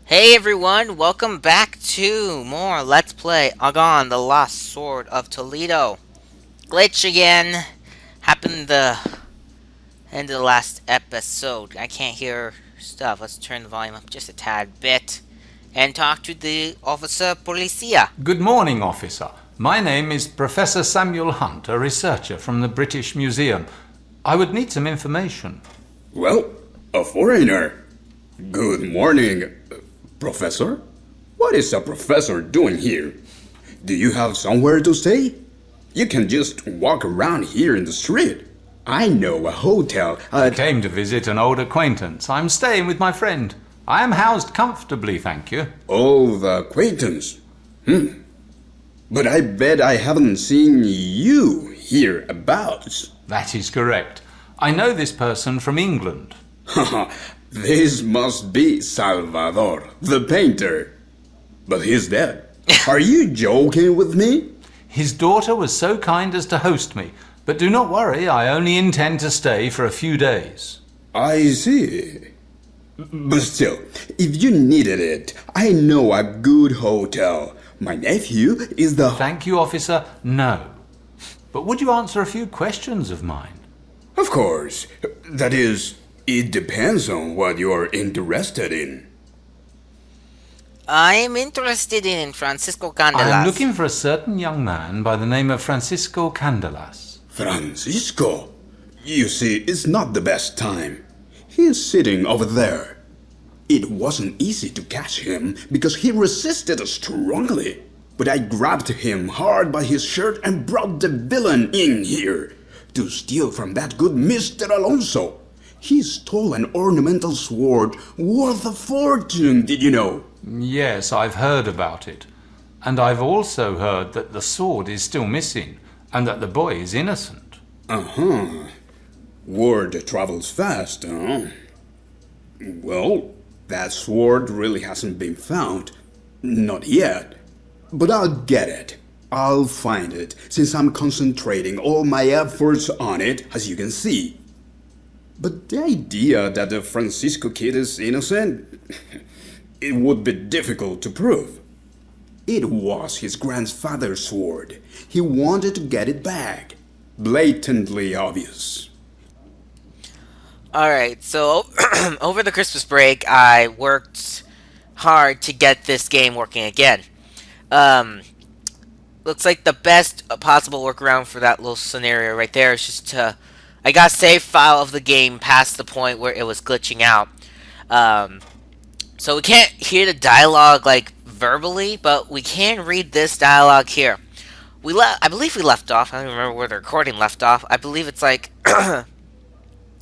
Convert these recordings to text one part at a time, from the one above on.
Hey everyone, welcome back to more Let's Play AGON, the Lost Sword of Toledo. Glitch again. Happened the end of the last episode. I can't hear stuff. Let's turn the volume up just a tad bit. And talk to the officer policia. Good morning, officer. My name is Professor Samuel Hunt, a researcher from the British Museum. I would need some information. Well, a foreigner. Good morning, Professor. What is a professor doing here? Do you have somewhere to stay? You can just walk around here in the street. I know a hotel I came to visit an old acquaintance. I'm staying with my friend. I am housed comfortably, thank you. old acquaintance. But I bet I haven't seen you here about. That is correct. I know this person from England. This must be Salvador, the painter. But he's dead. Are you joking with me? His daughter was so kind as to host me, but do not worry, I only intend to stay for a few days. I see. But still, if you needed it, I know a good hotel. My nephew is the... Thank you, officer, no. But would you answer a few questions of mine? Of course. That is, it depends on what you're interested in. I am interested in Francisco Candelas. I'm looking for a certain young man by the name of Francisco Candelas. Francisco? You see, it's not the best time. He's sitting over there. It wasn't easy to catch him because he resisted strongly. But I grabbed him hard by his shirt and brought the villain in here to steal from that good Mr. Alonso. He stole an ornamental sword worth a fortune, did you know? Yes, I've heard about it. And I've also heard that the sword is still missing and that the boy is innocent. Uh-huh. Word travels fast, huh? Well, that sword really hasn't been found. Not yet. But I'll get it. I'll find it, since I'm concentrating all my efforts on it, as you can see. But the idea that the Francisco kid is innocent, it would be difficult to prove. It was his grandfather's sword. He wanted to get it back. Blatantly obvious. Alright, so over the Christmas break, I worked hard to get this game working again. Looks like the best possible workaround for that little scenario right there is just to... I got a save file of the game past the point where it was glitching out. So we can't hear the dialogue, like, verbally, but we can read this dialogue here. I believe we left off. I don't remember where the recording left off. I believe it's like...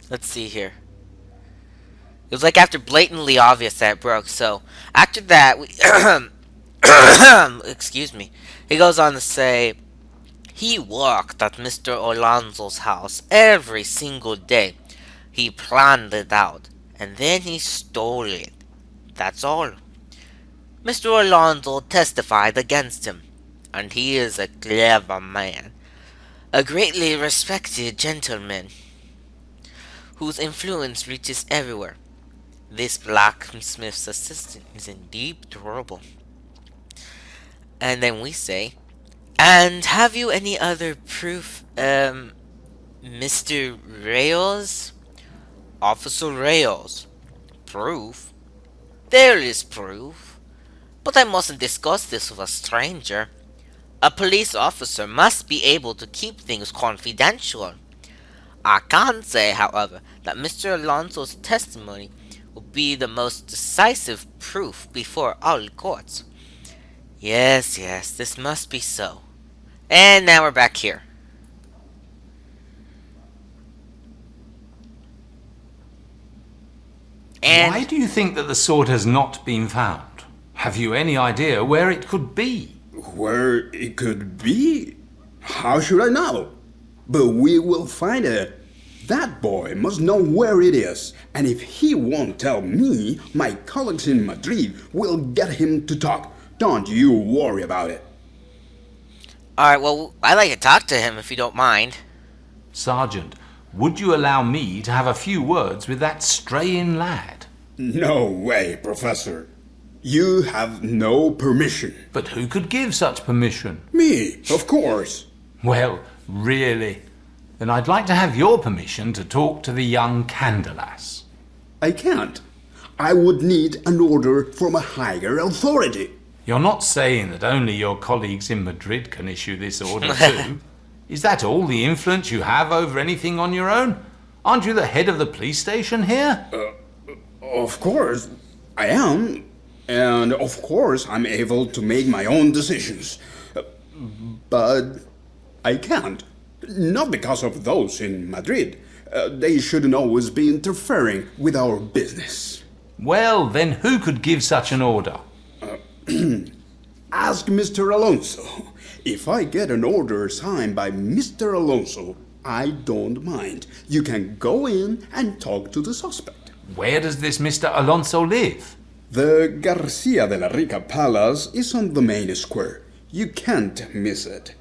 Let's see here. It was like after blatantly obvious that it broke. So after that, we excuse me. He goes on to say, he worked at Mr. Alonso's house every single day. He planned it out, and then he stole it. That's all. Mr. Alonso testified against him, and he is a clever man, a greatly respected gentleman, whose influence reaches everywhere. This blacksmith's assistant is in deep trouble. And then we say, and have you any other proof, Mr. Reyes? Officer Reyes. Proof? There is proof. But I mustn't discuss this with a stranger. A police officer must be able to keep things confidential. I can say, however, that Mr. Alonso's testimony will be the most decisive proof before all courts. Yes, this must be so. And now we're back here. And Why do you think that the sword has not been found? Have you any idea where it could be? Where it could be? How should I know? But we will find it. That boy must know where it is, and if he won't tell me, my colleagues in Madrid will get him to talk. Don't you worry about it. alright, well, I'd like to talk to him if you don't mind. Sergeant, would you allow me to have a few words with that straying lad? No way, Professor. You have no permission. But who could give such permission? Me, of course. Well, really? Then I'd like to have your permission to talk to the young Candelas. I can't. I would need an order from a higher authority. You're not saying that only your colleagues in Madrid can issue this order too? Is that all the influence you have over anything on your own? Aren't you the head of the police station here? Of course, I am. And of course, I'm able to make my own decisions. But I can't. Not because of those in Madrid. They shouldn't always be interfering with our business. Well, then who could give such an order? Ask Mr. Alonso. If I get an order signed by Mr. Alonso, I don't mind. You can go in and talk to the suspect. Where does this Mr. Alonso live? The Garcia de la Rica Palace is on the main square. You can't miss it.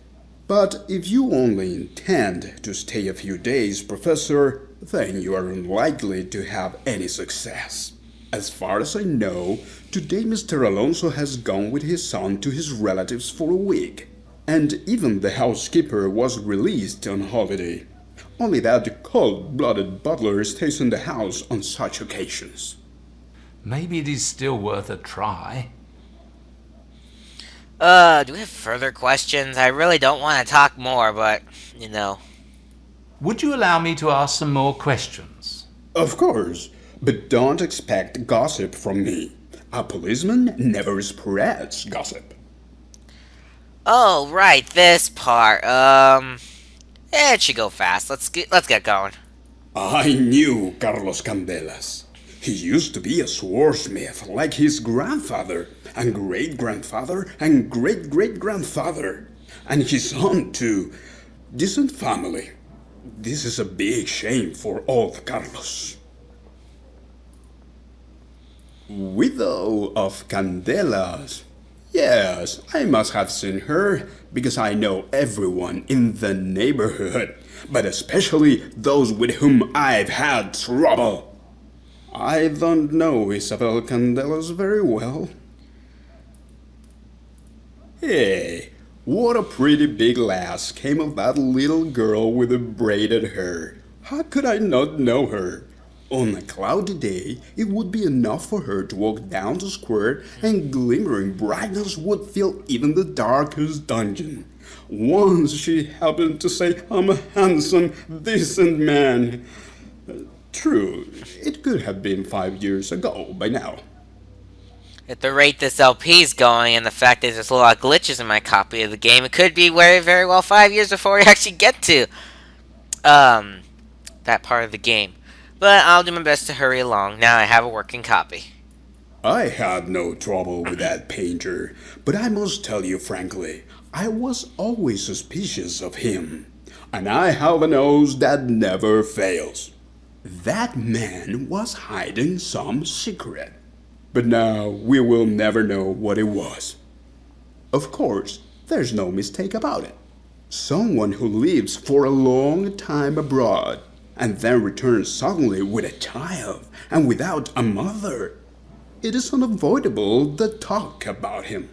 But if you only intend to stay a few days, Professor, then you are unlikely to have any success. As far as I know, today Mr. Alonso has gone with his son to his relatives for a week. And even the housekeeper was released on holiday. Only that cold-blooded butler stays in the house on such occasions. Maybe it is still worth a try. Do we have further questions? I really don't want to talk more, but, Would you allow me to ask some more questions? Of course, but don't expect gossip from me. A policeman never spreads gossip. Oh, right, this part. It should go fast. Let's get going. I knew Carlos Candelas. He used to be a swordsmith like his grandfather, and great-grandfather, and great-great-grandfather. And his son, too. Decent family. This is a big shame for old Carlos. Widow of Candelas. Yes, I must have seen her, because I know everyone in the neighborhood, but especially those with whom I've had trouble. I don't know Isabel Candelas very well. Hey, what a pretty big lass came of that little girl with the braided hair. How could I not know her? On a cloudy day, it would be enough for her to walk down the square, and glimmering brightness would fill even the darkest dungeon. Once she happened to say, "I'm a handsome, decent man." True, it could have been 5 years ago by now. At the rate this LP's going, and the fact that there's a lot of glitches in my copy of the game, it could be very, very well 5 years before we actually get to that part of the game. But I'll do my best to hurry along. Now I have a working copy. I had no trouble with that painter, but I must tell you frankly, I was always suspicious of him. And I have a nose that never fails. That man was hiding some secret. But now we will never know what it was. Of course, there's no mistake about it. Someone who lives for a long time abroad and then returns suddenly with a child and without a mother. It is unavoidable the talk about him.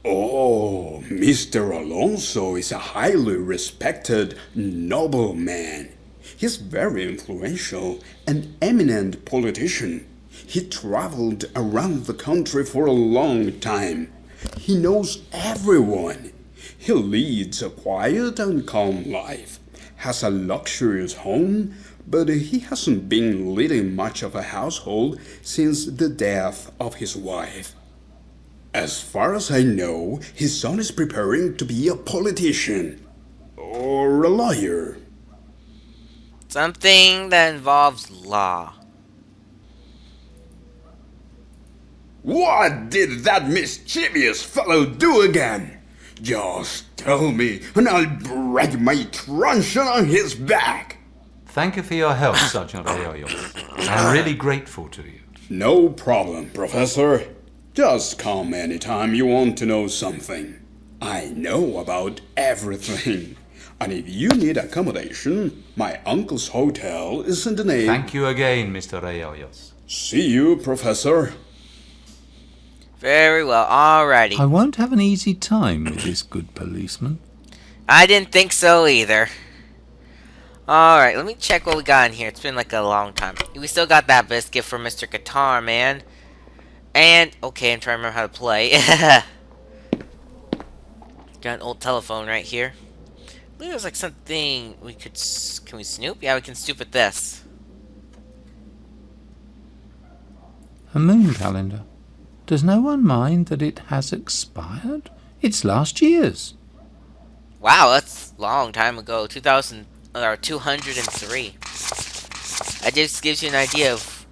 Oh, Mr. Alonso is a highly respected nobleman. He's very influential, an eminent politician. He traveled around the country for a long time. He knows everyone. He leads a quiet and calm life, has a luxurious home, but he hasn't been leading much of a household since the death of his wife. As far as I know, his son is preparing to be a politician or a lawyer. Something that involves law. What did that mischievous fellow do again? Just tell me, and I'll break my truncheon on his back. Thank you for your help, Sergeant Arroyo. I'm really grateful to you. No problem, Professor. Just come anytime you want to know something. I know about everything. And if you need accommodation, my uncle's hotel is in the name... Thank you again, Mr. Arroyo. See you, Professor. Very well, alrighty. I won't have an easy time with this good policeman. I didn't think so either. Alright, let me check what we got in here. It's been like a long time. We still got that biscuit for Mr. Guitar Man. And, okay, I'm trying to remember how to play. Got an old telephone right here. I believe it was like something we could... Can we snoop? Yeah, we can snoop at this. A moon calendar. Does no one mind that it has expired? It's last year's. Wow, that's a long time ago. 2000 or 203. That just gives you an idea of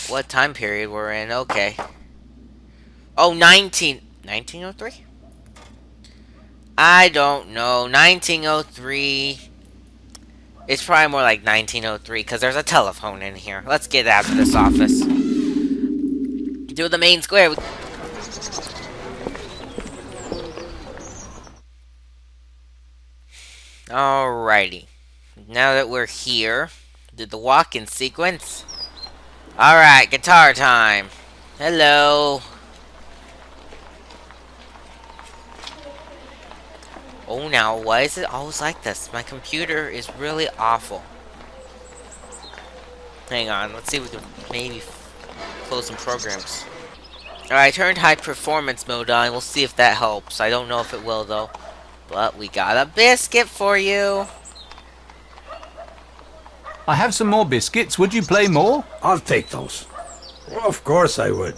what time period we're in. Okay. Oh, 1903? I don't know. 1903. It's probably more like 1903 because there's a telephone in here. Let's get out of this office. Do the main square. Alrighty. Now that we're here, did the walk-in sequence. Alright, guitar time. Hello. Oh, now, why is it always like this? My computer is really awful. Hang on, let's see if we can maybe close some programs. Alright, I turned high performance mode on. We'll see if that helps. I don't know if it will, though. But we got a biscuit for you. I have some more biscuits. Would you play more? I'll take those. Of course I would.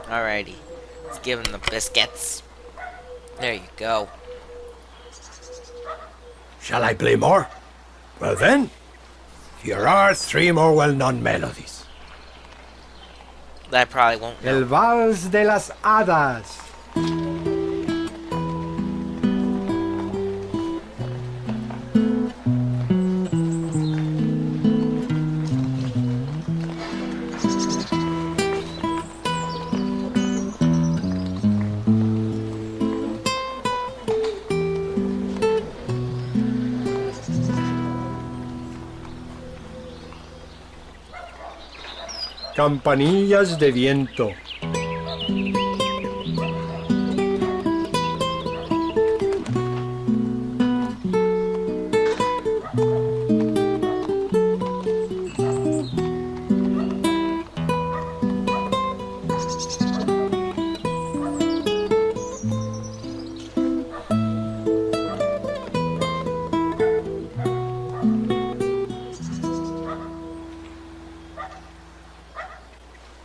Alrighty. Let's give him the biscuits. There you go. Shall I play more? Well then, here are 3 more well-known melodies. That probably won't El know. Vals de las Hadas. Campanillas de viento.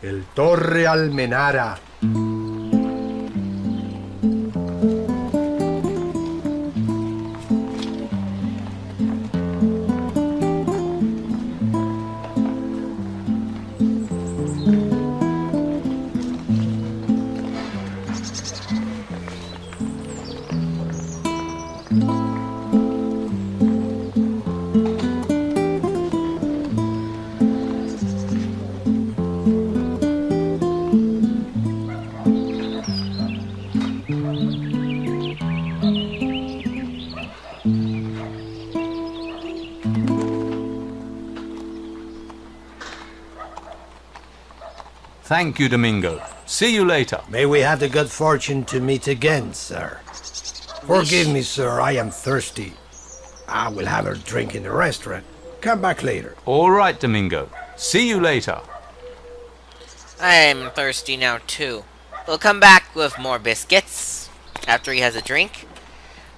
El Torre Almenara. Thank you, Domingo. See you later. May we have the good fortune to meet again, sir. Forgive me, sir, I am thirsty. I will have a drink in the restaurant. Come back later. All right, Domingo. See you later. I'm thirsty now, too. We'll come back with more biscuits after he has a drink.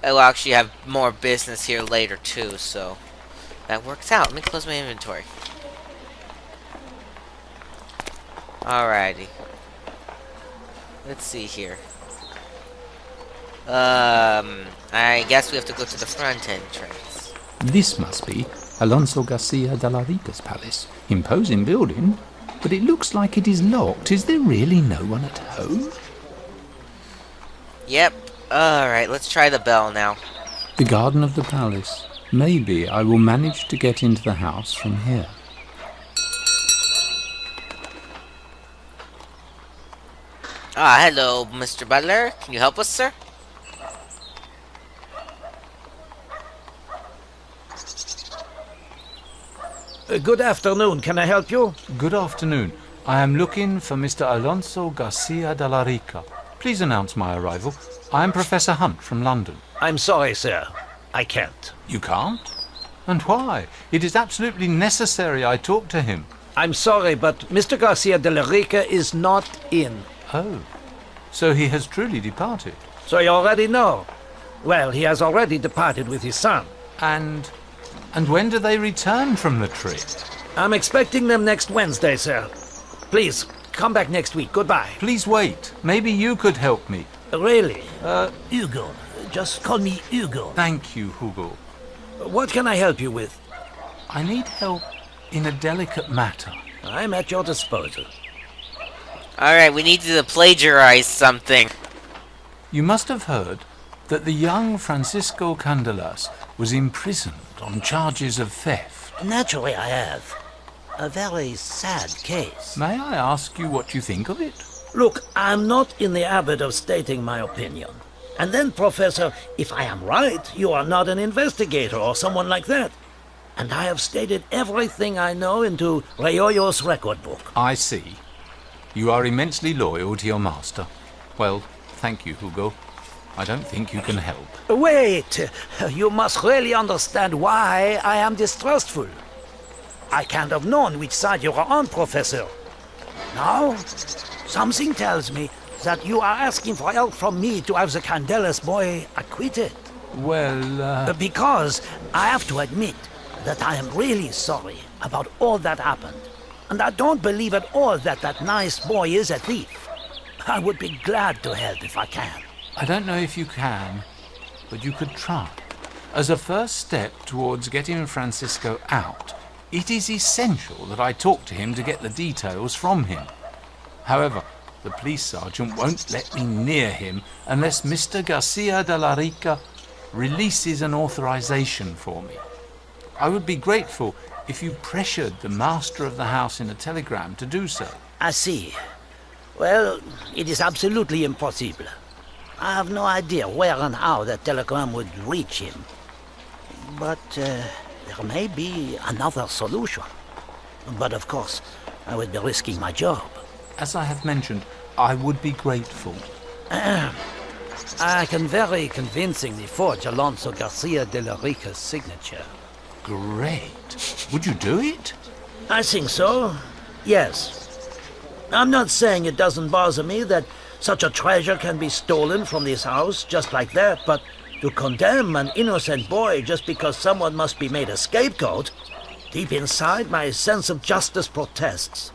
I will actually have more business here later, too, so that works out. Let me close my inventory. Alrighty. Let's see here. I guess we have to go to the front entrance. This must be Alonso Garcia de la Rica's palace. Imposing building, but it looks like it is locked. Is there really no one at home? Yep. Alright, let's try the bell now. The garden of the palace. Maybe I will manage to get into the house from here. Ah, hello, Mr. Butler. Can you help us, sir? Good afternoon. Can I help you? Good afternoon. I am looking for Mr. Alonso Garcia de la Rica. Please announce my arrival. I am Professor Hunt from London. I'm sorry, sir. I can't. You can't? And why? It is absolutely necessary I talk to him. I'm sorry, but Mr. Garcia de la Rica is not in. Oh, so he has truly departed. So you already know. Well, he has already departed with his son. And when do they return from the trip? I'm expecting them next Wednesday, sir. Please, come back next week. Goodbye. Please wait. Maybe you could help me. Really? Hugo. Just call me Hugo. Thank you, Hugo. What can I help you with? I need help in a delicate matter. I'm at your disposal. Alright, we need to plagiarize something. You must have heard that the young Francisco Candelas was imprisoned on charges of theft. Naturally, I have. A very sad case. May I ask you what you think of it? Look, I'm not in the habit of stating my opinion. And then, Professor, if I am right, you are not an investigator or someone like that. And I have stated everything I know into Reollo's record book. I see. You are immensely loyal to your master. Well, thank you, Hugo. I don't think you can help. Wait! You must really understand why I am distrustful. I can't have known which side you are on, Professor. Now, something tells me that you are asking for help from me to have the Candelas boy acquitted. Well, Because I have to admit that I am really sorry about all that happened. And I don't believe at all that that nice boy is a thief. I would be glad to help if I can. I don't know if you can, but you could try. As a first step towards getting Francisco out, it is essential that I talk to him to get the details from him. However, the police sergeant won't let me near him unless Mr. Garcia de la Rica releases an authorization for me. I would be grateful if you pressured the master of the house in a telegram to do so. I see. Well, it is absolutely impossible. I have no idea where and how that telegram would reach him. But there may be another solution. But of course, I would be risking my job. As I have mentioned, I would be grateful. I can very convincingly forge Alonso Garcia de la Rica's signature. Great. Would you do it? I think so, yes. I'm not saying it doesn't bother me that such a treasure can be stolen from this house just like that, but to condemn an innocent boy just because someone must be made a scapegoat, deep inside my sense of justice protests.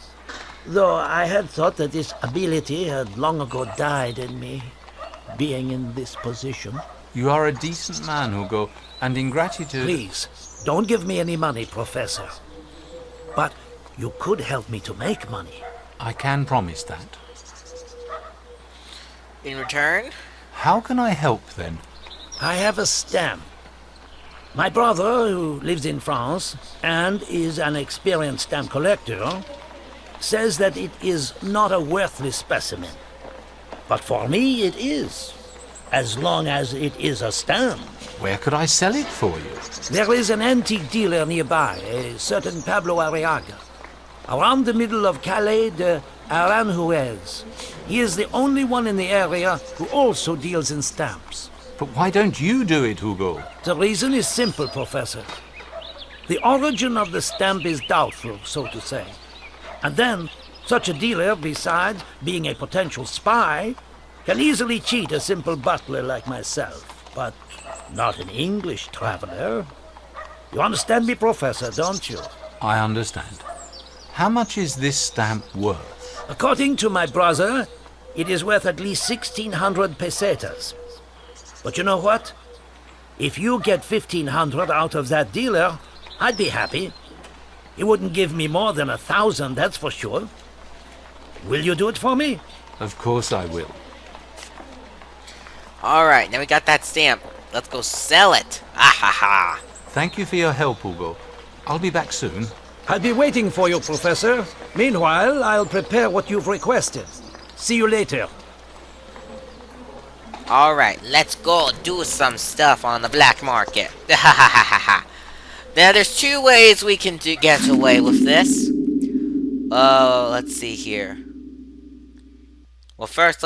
Though I had thought that this ability had long ago died in me, being in this position. You are a decent man, Hugo, and in gratitude... Please, don't give me any money, Professor. But you could help me to make money. I can promise that. In return? How can I help, then? I have a stamp. My brother, who lives in France and is an experienced stamp collector, says that it is not a worthless specimen. But for me it is, as long as it is a stamp. Where could I sell it for you? There is an antique dealer nearby, a certain Pablo Arriaga, around the middle of Calais de Aranjuez. He is the only one in the area who also deals in stamps. But why don't you do it, Hugo? The reason is simple, Professor. The origin of the stamp is doubtful, so to say. And then, such a dealer, besides being a potential spy, can easily cheat a simple butler like myself. But not an English traveler. You understand me, Professor, don't you? I understand. How much is this stamp worth? According to my brother, it is worth at least 1,600 pesetas. But you know what? If you get 1,500 out of that dealer, I'd be happy. He wouldn't give me more than 1,000, that's for sure. Will you do it for me? Of course I will. Alright, now we got that stamp. Let's go sell it. Ah ha ha. Thank you for your help, Hugo. I'll be back soon. I'll be waiting for you, Professor. Meanwhile, I'll prepare what you've requested. See you later. Alright, let's go do some stuff on the black market. Ha ha ha ha ha. Now, there's two ways we can get away with this. Let's see here. Well, first,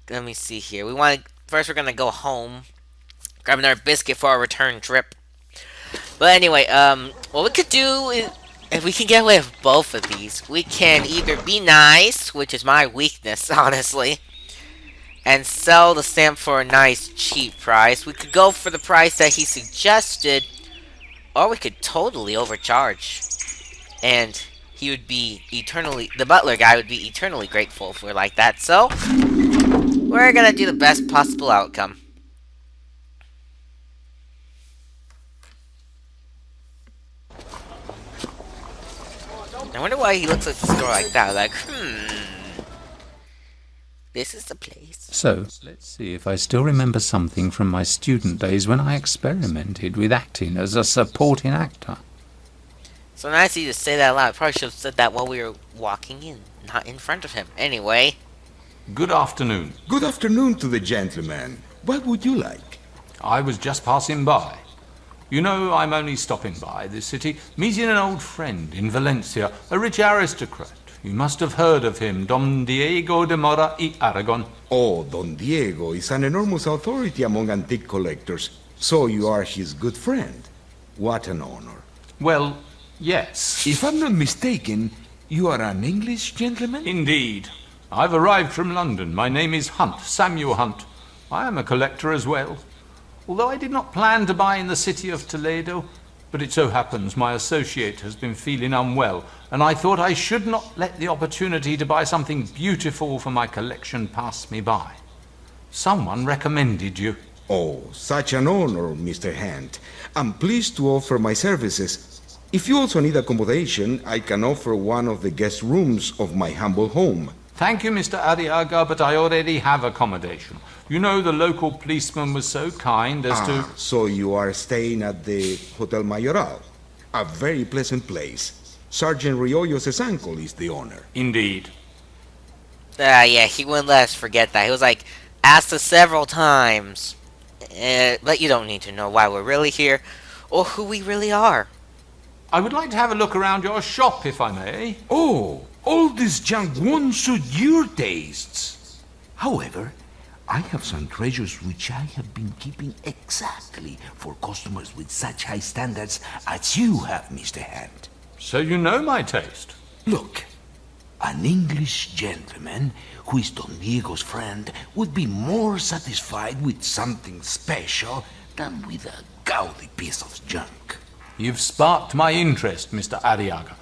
let me see here. First we're gonna go home, grab another biscuit for our return trip. But anyway, what we could do is, if we can get away with both of these, we can either be nice, which is my weakness, honestly, and sell the stamp for a nice cheap price. We could go for the price that he suggested, or we could totally overcharge. And he would be the butler guy would be eternally grateful if we're like that. So, we're gonna do the best possible outcome. I wonder why he looks at the store like that. Like, this is the place. So, let's see if I still remember something from my student days when I experimented with acting as a supporting actor. So nice of you to say that aloud. I probably should have said that while we were walking in, not in front of him. Anyway. Good afternoon. Good afternoon to the gentleman. What would you like? I was just passing by. You know, I'm only stopping by this city, meeting an old friend in Valencia, a rich aristocrat. You must have heard of him, Don Diego de Mora y Aragon. Oh, Don Diego is an enormous authority among antique collectors. So you are his good friend. What an honor. Well, yes. If I'm not mistaken, you are an English gentleman? Indeed. I've arrived from London. My name is Hunt, Samuel Hunt. I am a collector as well. Although I did not plan to buy in the city of Toledo, but it so happens my associate has been feeling unwell, and I thought I should not let the opportunity to buy something beautiful for my collection pass me by. Someone recommended you. Oh, such an honor, Mr. Hunt. I'm pleased to offer my services. If you also need accommodation, I can offer one of the guest rooms of my humble home. Thank you, Mr. Arriaga, but I already have accommodation. You know, the local policeman was so kind as to... So you are staying at the Hotel Mayoral. A very pleasant place. Sergeant Riollo's uncle is the owner. Indeed. Yeah, he wouldn't let us forget that. He was like, asked us several times. But you don't need to know why we're really here, or who we really are. I would like to have a look around your shop, if I may. Oh, all this junk won't suit your tastes. However, I have some treasures which I have been keeping exactly for customers with such high standards as you have, Mr. Hunt. So you know my taste. Look, an English gentleman who is Don Diego's friend would be more satisfied with something special than with a gaudy piece of junk. You've sparked my interest, Mr. Arriaga.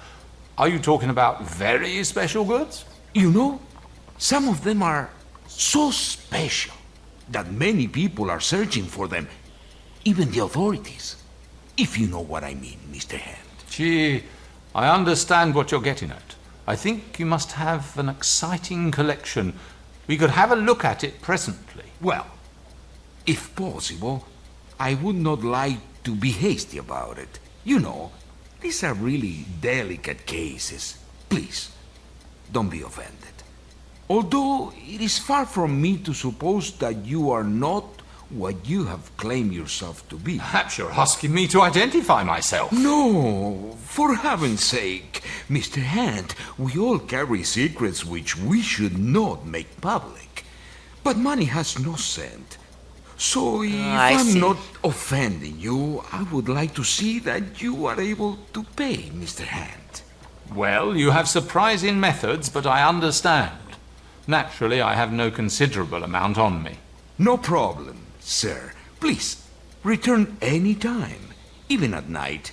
Are you talking about very special goods? You know, some of them are so special that many people are searching for them, even the authorities. If you know what I mean, Mr. Hunt. Gee, I understand what you're getting at. I think you must have an exciting collection. We could have a look at it presently. Well, if possible, I would not like to be hasty about it. You know, these are really delicate cases. Please, don't be offended. Although it is far from me to suppose that you are not what you have claimed yourself to be. Perhaps you're asking me to identify myself. No, for heaven's sake, Mr. Hunt, we all carry secrets which we should not make public. But money has no scent. So if I'm not offending you, I would like to see that you are able to pay, Mr. Hunt. Well, you have surprising methods, but I understand. Naturally, I have no considerable amount on me. No problem, sir. Please, return any time, even at night,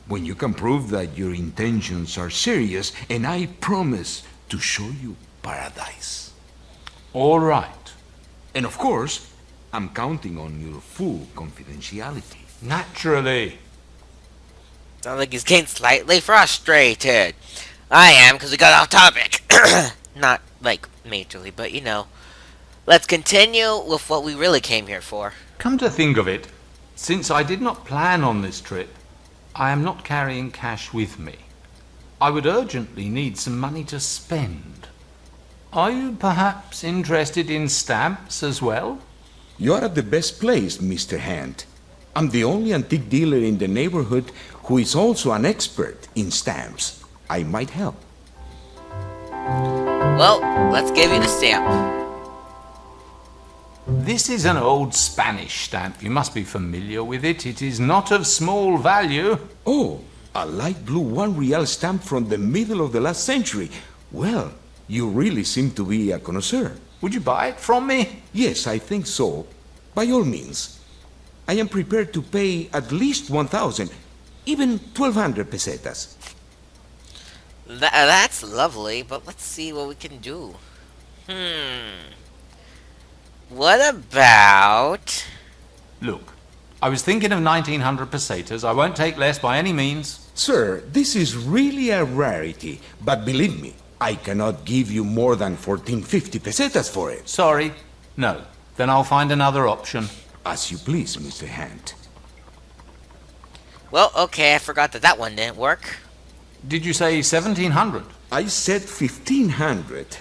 when you can prove that your intentions are serious, and I promise to show you paradise. All right. And of course, I'm counting on your full confidentiality. Naturally. Sounds like he's getting slightly frustrated. I am, because we got off topic. Not, like, majorly, but you know. Let's continue with what we really came here for. Come to think of it, since I did not plan on this trip, I am not carrying cash with me. I would urgently need some money to spend. Are you perhaps interested in stamps as well? You are at the best place, Mr. Hunt. I'm the only antique dealer in the neighborhood who is also an expert in stamps. I might help. Well, let's give you the stamp. This is an old Spanish stamp. You must be familiar with it. It is not of small value. Oh, a light blue 1 real stamp from the middle of the last century. Well, you really seem to be a connoisseur. Would you buy it from me? Yes, I think so. By all means. I am prepared to pay at least 1,000, even 1,200 pesetas. That's lovely, but let's see what we can do. What about... Look, I was thinking of 1,900 pesetas. I won't take less by any means. Sir, this is really a rarity, but believe me, I cannot give you more than 1,450 pesetas for it. Sorry. No. Then I'll find another option. As you please, Mr. Hand. Well, okay, I forgot that one didn't work. Did you say 1,700? I said 1,500.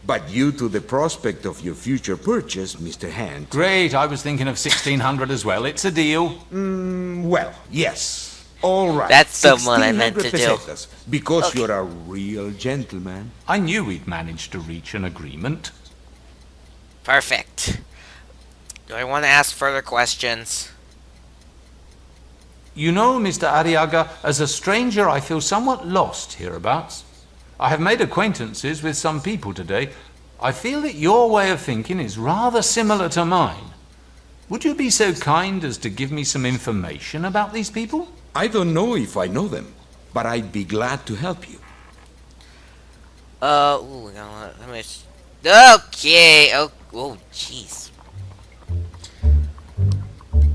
But due to the prospect of your future purchase, Mr. Hand... Great, I was thinking of 1,600 as well. It's a deal. Well, yes. All right. That's the one I meant to 1,600 do. pesetas, because Okay. you're a real gentleman. I knew we'd managed to reach an agreement. Perfect. Do I want to ask further questions? You know, Mr. Arriaga, as a stranger I feel somewhat lost hereabouts. I have made acquaintances with some people today. I feel that your way of thinking is rather similar to mine. Would you be so kind as to give me some information about these people? I don't know if I know them, but I'd be glad to help you. Ooh, no, let me... Okay, oh, jeez.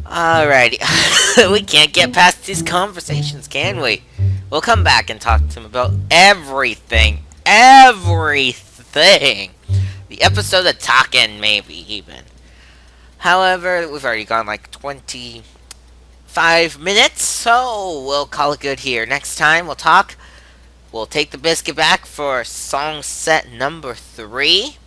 Alrighty. We can't get past these conversations, can we? We'll come back and talk to him about everything. Everything! The episode of Talkin', maybe, even. However, we've already gone like 25 minutes, so we'll call it good here. Next time, we'll talk. We'll take the biscuit back for song set number 3.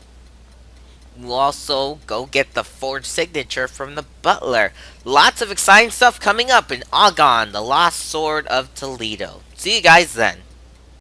We'll also go get the forged signature from the butler. Lots of exciting stuff coming up in AGON, the Lost Sword of Toledo. See you guys then.